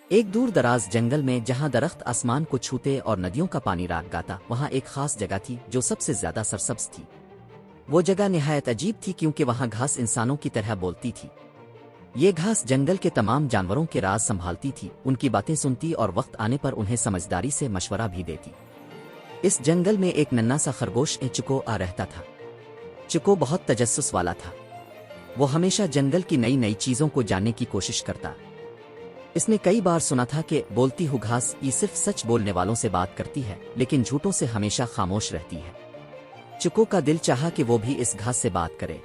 ایک دور دراز جنگل میں جہاں درخت آسمان کو چھوتے اور ندیوں کا پانی راگ گاتا، وہاں ایک خاص جگہ تھی جو سب سے زیادہ سرسبز تھی۔ وہ جگہ نہایت عجیب تھی کیونکہ وہاں گھاس انسانوں کی طرح بولتی تھی۔ یہ گھاس جنگل کے تمام جانوروں کے راز سنبھالتی تھی، ان کی باتیں سنتی اور وقت آنے پر انہیں سمجھداری سے مشورہ بھی دیتی۔ اس جنگل میں ایک ننھا سا خرگوش چکو رہتا تھا۔ چکو بہت تجسس والا تھا۔ وہ ہمیشہ جنگل کی نئی نئی چیزوں کو جاننے کی کوشش کرتا۔ اس نے کئی بار سنا تھا کہ بولتی ہوئی گھاس یہ صرف سچ بولنے والوں سے بات کرتی ہے، لیکن جھوٹوں سے ہمیشہ خاموش رہتی ہے۔ چکو کا دل چاہا کہ وہ بھی اس گھاس سے بات کرے۔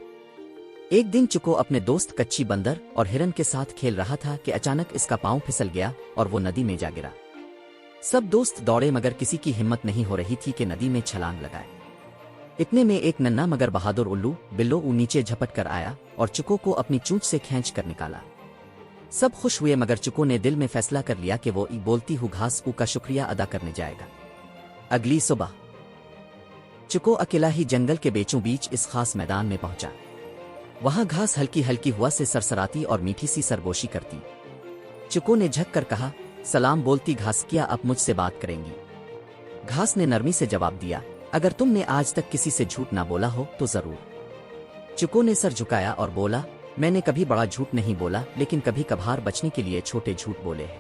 ایک دن چکو اپنے دوست کچی بندر اور ہرن کے ساتھ کھیل رہا تھا کہ اچانک اس کا پاؤں پھسل گیا اور وہ ندی میں جا گرا۔ سب دوست دوڑے مگر کسی کی ہمت نہیں ہو رہی تھی کہ ندی میں چھلانگ لگائے۔ اتنے میں ایک ننھا مگر بہادر الو بلو نیچے جھپٹ کر آیا اور چکو کو اپنی چونچ سے کھینچ کر نکالا۔ سب خوش ہوئے مگر چکو نے دل میں فیصلہ کر لیا کہ وہ بولتی ہوئی گھاس کا شکریہ ادا کرنے جائے گا۔ اگلی صبح چکو اکیلا ہی جنگل کے بیچوں بیچ اس خاص میدان میں پہنچا۔ وہاں گھاس ہلکی ہلکی ہوا سے سرسراتی اور میٹھی سی سرگوشی کرتی۔ چکو نے جھک کر کہا، سلام بولتی گھاس، کیا اب مجھ سے بات کریں گی؟ گھاس نے نرمی سے جواب دیا، اگر تم نے آج تک کسی سے جھوٹ نہ بولا ہو تو ضرور۔ چکو نے سر جھکایا اور بولا، میں نے کبھی بڑا جھوٹ نہیں بولا، لیکن کبھی کبھار بچنے کے لیے چھوٹے جھوٹ بولے ہیں۔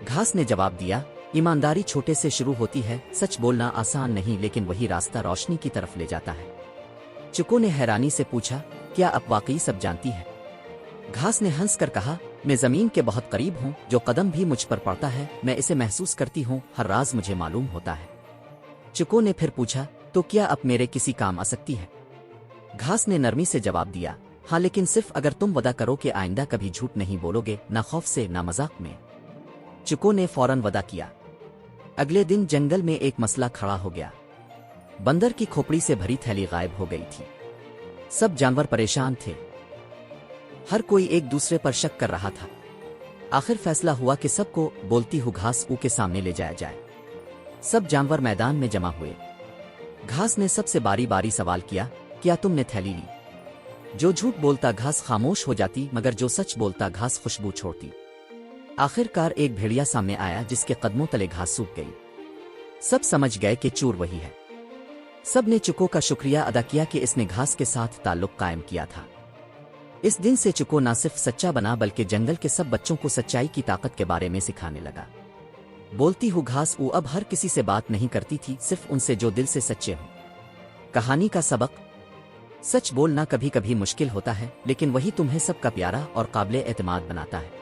گھاس نے جواب دیا، ایمانداری چھوٹے سے شروع ہوتی ہے، سچ بولنا آسان نہیں لیکن وہی راستہ روشنی کی طرف لے جاتا ہے۔ چکو نے حیرانی سے پوچھا، کیا اب واقعی سب جانتی ہے؟ گھاس نے ہنس کر کہا، میں زمین کے بہت قریب ہوں، جو قدم بھی مجھ پر پڑتا ہے میں اسے محسوس کرتی ہوں، ہر راز مجھے معلوم ہوتا ہے۔ چکو نے پھر پوچھا، تو کیا اب میرے کسی کام آ سکتی ہے؟ گھاس نے نرمی سے جواب دیا، ہاں لیکن صرف اگر تم وعدہ کرو کہ آئندہ کبھی جھوٹ نہیں بولو گے، نہ خوف سے نہ مذاق میں۔ چکو نے فوراً وعدہ کیا۔ اگلے دن جنگل میں ایک مسئلہ کھڑا ہو گیا۔ بندر کی کھوپڑی سے بھری تھیلی غائب ہو گئی تھی۔ سب جانور پریشان تھے، ہر کوئی ایک دوسرے پر شک کر رہا تھا۔ آخر فیصلہ ہوا کہ سب کو بولتی ہوئی گھاس کے سامنے لے جایا جائے۔ سب جانور میدان میں جمع ہوئے۔ گھاس نے سب سے باری باری سوال کیا، کیا تم نے تھیلی لی؟ جو جھوٹ بولتا گھاس خاموش ہو جاتی مگر جو سچ بولتا گھاس خوشبو چھوڑتی۔ آخر کار ایک بھیڑیا سامنے آیا جس کے قدموں تلے گھاس سوکھ گئی۔ سب سمجھ گئے کہ چور وہی ہے۔ سب نے چکو کا شکریہ ادا کیا کہ اس نے گھاس کے ساتھ تعلق قائم کیا تھا۔ اس دن سے چکو نہ صرف سچا بنا بلکہ جنگل کے سب بچوں کو سچائی کی طاقت کے بارے میں سکھانے لگا۔ بولتی ہوئی گھاس اب ہر کسی سے بات نہیں کرتی تھی، صرف ان سے جو دل سے سچے ہوں۔ کہانی کا سبق، سچ بولنا کبھی کبھی مشکل ہوتا ہے لیکن وہی تمہیں سب کا پیارا اور قابل اعتماد بناتا ہے۔